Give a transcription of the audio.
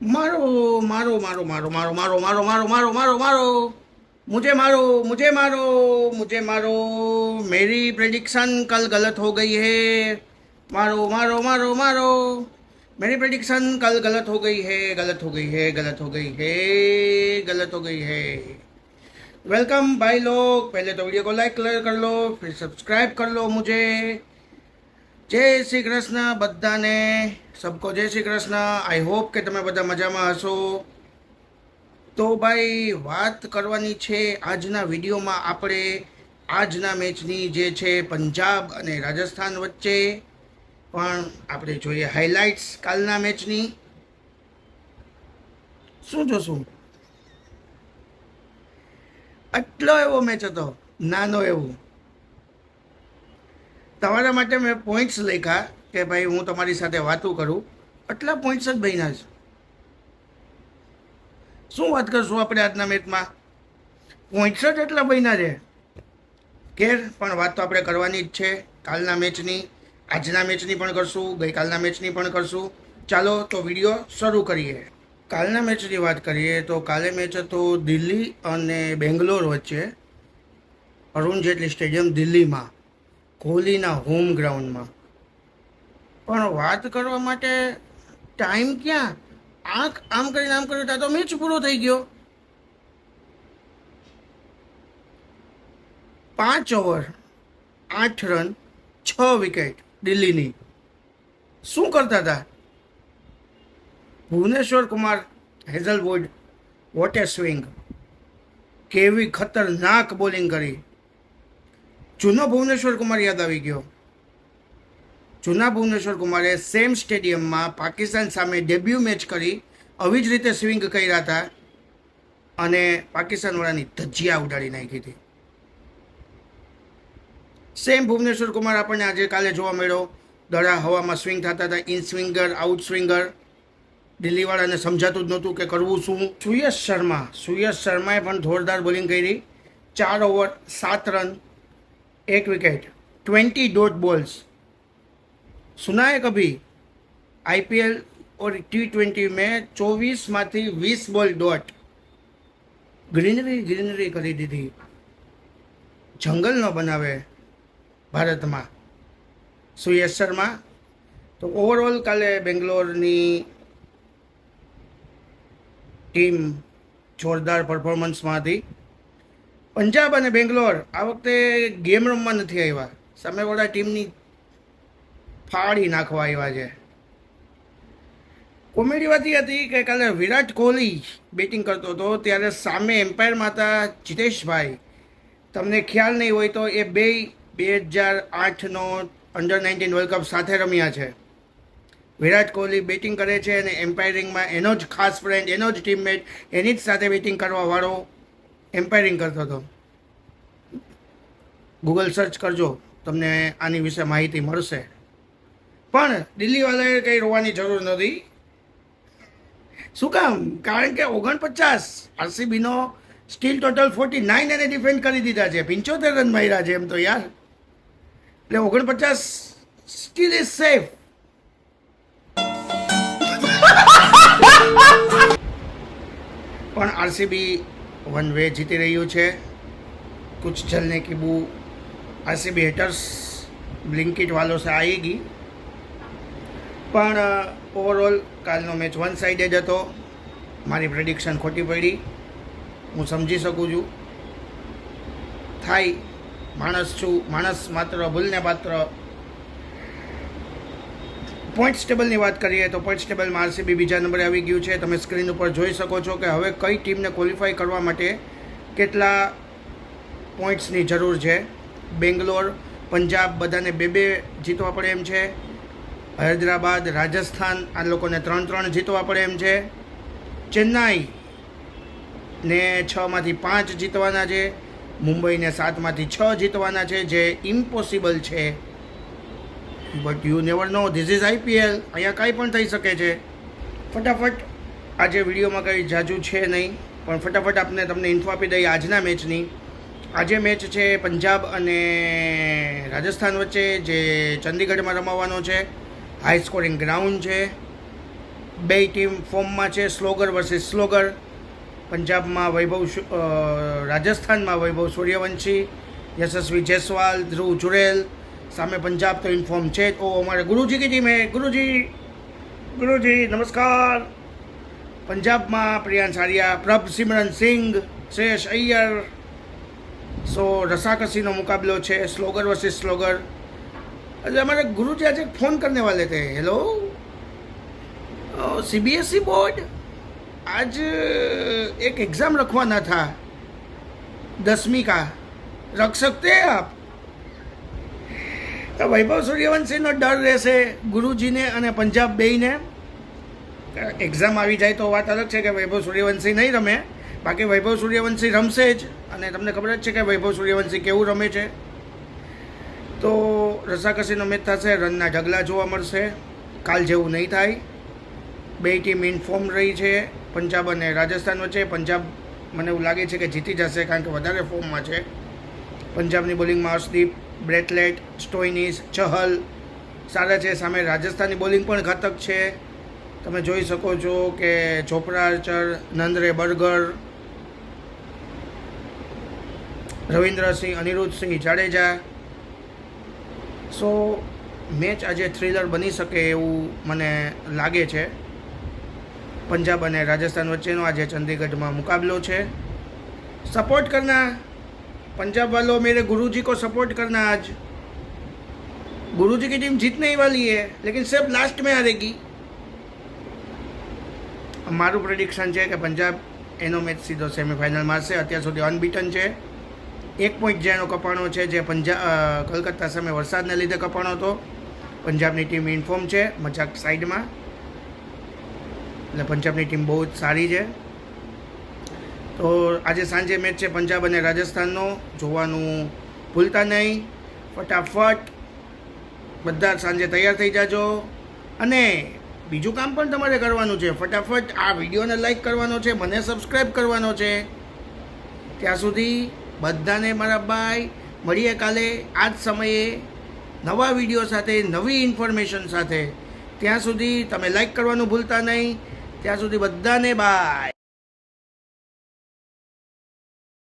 मारो मारो मारो मारो मारो मारो मारो मारो मारो मारो मारो मुझे मारो मुझे मारो मुझे मारो। मेरी प्रेडिक्शन कल गलत हो गई है। मारो मारो मारो मारो। मेरी प्रेडिक्शन कल गलत हो गई है, गलत हो गई है, गलत हो गई है, गलत हो गई है। वेलकम भाई लोग, पहले तो वीडियो को लाइक कर लो, फिर सब्सक्राइब कर लो मुझे। જય શ્રી કૃષ્ણ બધાને, સબકો જય શ્રી કૃષ્ણ। આઈ હોપ કે તમે બધા મજામાં હશો। તો ભાઈ વાત કરવાની છે આજના વિડીયોમાં આપણે આજના મેચની, જે છે પંજાબ અને રાજસ્થાન વચ્ચે, પણ આપણે જોઈએ હાઇલાઇટ્સ કાલના મેચની। શું જોશું? આટલો એવો મેચ હતો, નાનો એવો। તમારા માટે મેં પોઈન્ટ્સ લખ્યા કે ભાઈ હું તમારી સાથે વાતો કરું, આટલા પોઈન્ટ્સ જ બન્યા છે। શું વાત કરશું આપણે આજના મેચમાં? પોઈન્ટ્સ જ એટલા બન્યા છે કે પણ વાત તો આપણે કરવાની જ છે કાલના મેચની, આજના મેચની પણ કરશું, ગઈકાલના મેચની પણ કરશું। ચાલો તો વિડીયો શરૂ કરીએ। કાલના મેચની વાત કરીએ તો કાલે મેચ હતો દિલ્હી અને બેંગ્લોર વચ્ચે, અરુણ જેટલી સ્ટેડિયમ દિલ્હીમાં, કોહલીના હોમ ગ્રાઉન્ડમાં। પણ વાત કરવા માટે ટાઈમ ક્યાં? આંખ આમ કરીને આમ કર્યું ત્યાં તો મેચ પૂરો થઈ ગયો। 5 ઓવર 8 રન 6 વિકેટ દિલ્હીની। શું કરતા હતા? ભુવનેશ્વર કુમાર, હેઝલવુડ, વોટ એ સ્વિંગ! કેવી ખતરનાક બોલિંગ કરી! જૂનો ભુવનેશ્વર કુમાર યાદ આવી ગયો। જૂના ભુવનેશ્વર કુમારે સેમ સ્ટેડિયમમાં પાકિસ્તાન સામે ડેબ્યુ મેચ કરી, આવી જ રીતે સ્વિંગ કર્યા હતા અને પાકિસ્તાનવાળાની ધજિયા ઉડાડી નાખી હતી। સેમ ભુવનેશ્વર કુમાર આપણને આજે કાલે જોવા મળ્યો। દડા હવામાં સ્વિંગ થતા હતા, ઇન સ્વિંગર, આઉટ સ્વિંગર। દિલ્હીવાળાને સમજાતું જ નહોતું કે કરવું શું। સુયશ શર્માએ પણ જોરદાર બોલિંગ કરી। 4 over 7 run 1 wicket, 20 dot balls. सुना है कभी आईपीएल और T20 में 24 माथी 20 बॉल डॉट? ग्रीनरी કરી દીધી। જંગલ ન બનાવે ભારતમાં સુયશ શર્મા। તો ઓવરઓલ કાલે બેંગ્લોરની ટીમ જોરદાર પરફોર્મન્સમાં હતી। પંજાબ અને બેંગ્લોર આ વખતે ગેમ રમવા નથી આવ્યા, સામેવાળા ટીમની ફાડી નાખવા આવ્યા છે। કોમેડી વાત એ હતી કે કાલે વિરાટ કોહલી બેટિંગ કરતો હતો ત્યારે સામે એમ્પાયરમાં હતા જીતેશભાઈ। તમને ખ્યાલ નહીં હોય તો એ 2008નો અંડર-19 વર્લ્ડ કપ સાથે રમ્યા છે। વિરાટ કોહલી બેટિંગ કરે છે અને એમ્પાયરિંગમાં એનો જ ખાસ ફ્રેન્ડ, એનો જ ટીમમેટ, એની જ સાથે બેટિંગ કરવાવાળો એમ્પાયરિંગ કરતો હતો। ગૂગલ સર્ચ કરજો, તમને આની વિશે માહિતી મળશે। પણ દિલ્હીવાળાએ કંઈ રોવાની જરૂર નથી। શું કામ? કારણ કે 49 આરસીબીનો સ્ટીલ ટોટલ 49 એને ડિફેન્ડ કરી દીધા છે। 75 રન માર્યા છે એમ તો યાર, એટલે 49 સ્ટીલ ઇઝ સેફ। પણ આરસીબી 1 વે જીતી રહ્યું છે। कुछ चलने की बू आरसीबी हेटर्स ब्लिंकिट वालों से आएगी। પણ ઓવરઓલ કાલનો મેચ વન સાઇડેડ હતો। મારી પ્રેડિક્શન ખોટી પડી, હું સમજી શકું છું, થાય, માણસ છું, માણસ માત્ર ભૂલને પાત્ર। પોઈન્ટ્સ ટેબલની વાત કરીએ તો પોઈન્ટ્સ ટેબલમાં આરસીબી બીજા નંબરે આવી ગયું છે। તમે સ્ક્રીન ઉપર જોઈ શકો છો કે હવે કઈ ટીમને ક્વોલિફાય કરવા માટે કેટલા પોઈન્ટ્સની જરૂર છે। બેંગ્લોર, પંજાબ બધાને 2-2 જીતવા પડે એમ છે। હૈદરાબાદ, રાજસ્થાન આ લોકોને 3-3 જીતવા પડે એમ છે। ચેન્નાઈ ને 6માંથી 5 જીતવાના છે। મુંબઈને 7માંથી 6 જીતવાના છે, જે ઇમ્પોસિબલ છે। But you never no, this is IPL, અહીંયા કાંઈ પણ થઈ શકે છે। ફટાફટ, આજે વિડીયોમાં કંઈ જાજુ છે નહીં, પણ ફટાફટ તમને ઇન્ફો આપી દઈએ આજના મેચની। આજે મેચ છે પંજાબ અને રાજસ્થાન વચ્ચે, જે ચંદીગઢમાં રમાવાનો છે। હાઈ સ્કોરિંગ ગ્રાઉન્ડ છે। બે ટીમ ફોર્મમાં છે, સ્લોગર વર્સિસ સ્લોગર. પંજાબમાં રાજસ્થાનમાં વૈભવ સૂર્યવંશી, યશસ્વી જયસ્વાલ, ધ્રુવ જુરેલ. સામે પંજાબ તો ઇન્ફોર્મ છે જ. ઓ हमारे गुरुजी की टीम है. गुरुजी नमस्कार. પંજાબમાં પ્રિયાંશ આર્યા, પ્રભ સિમરન સિંઘ, શ્રેયસ અય્યર. સો રસાકસીનો મુકાબલો છે, સ્લોગર वर्सेस स्लोगर. अरे हमारे गुरुजी आज एक फ़ोन करने वाले थे. हेलो सीबीएसई बोर्ड, आज एक एग्ज़ाम रखवाना था 10वीं का, रख सकते हैं आप? તો વૈભવ સૂર્યવંશીનો ડર રહેશે ગુરુજીને અને પંજાબ બેયને. એક્ઝામ આવી જાય તો વાત અલગ છે કે વૈભવ સૂર્યવંશી નહીં રમે, બાકી વૈભવ સૂર્યવંશી રમશે જ. અને તમને ખબર જ છે કે વૈભવ સૂર્યવંશી કેવું રમે છે. તો રસાકસીનો મેચ થશે, રનના ઢગલા જોવા મળશે. કાલ જેવું નહીં થાય. બે ટીમ ઇન્ફોર્મ રહી છે પંજાબ અને રાજસ્થાન વચ્ચે. પંજાબ મને એવું લાગે છે કે જીતી જશે, કારણ કે વધારે ફોર્મમાં છે. પંજાબની બોલિંગમાં અર્શદીપ, બ્રેથલેટ, સ્ટોઇનિસ, ચહલ સારા છે. સામે રાજસ્થાનની બોલિંગ પણ ઘાતક છે. તમે જોઈ શકો છો કે ચોપરા આર્ચર, નંદરે બર્ગર, રવિન્દ્રસિંહ, અનિરુદ્ધસિંહ જાડેજા. સો મેચ આજે થ્રિલર બની શકે એવું મને લાગે છે. પંજાબ અને રાજસ્થાન વચ્ચેનો આજે ચંદીગઢમાં મુકાબલો છે. સપોર્ટ કરના पंजाब वालों, मेरे गुरुजी को सपोर्ट करना. आज गुरुजी की टीम जीतने ही वाली है, लेकिन सिर्फ लास्ट में हारेगी. મારું પ્રેડિક્શન છે કે પંજાબ એનો મેચ સીધો સેમીફાઇનલ મારશે. અત્યાર સુધી અનબીટન છે. 1 પોઈન્ટ જેનો કપાણો છે, જે કલકત્તા સામે વરસાદને લીધે કપાણો હતો. પંજાબની ટીમ ઇન્ફોર્મ છે, મજાક સાઈડમાં. એટલે પંજાબની ટીમ બહુ જ સારી છે. તો આજે સાંજે મેચ છે પંજાબ અને રાજસ્થાનનો, જોવાનું ભૂલતા નહીં. ફટાફટ બધા સાંજે તૈયાર થઈ જાજો. અને બીજું કામ પણ તમારે કરવાનું છે. ફટાફટ આ વિડીયોને લાઈક કરવાનો છે, મને સબસ્ક્રાઈબ કરવાનો છે. ત્યાં સુધી બધાને મારા બાય. મળીએ કાલે આ જ સમયે નવા વિડીયો સાથે, નવી ઇન્ફોર્મેશન સાથે. ત્યાં સુધી તમે લાઈક કરવાનું ભૂલતા નહીં. ત્યાં સુધી બધાને બાય.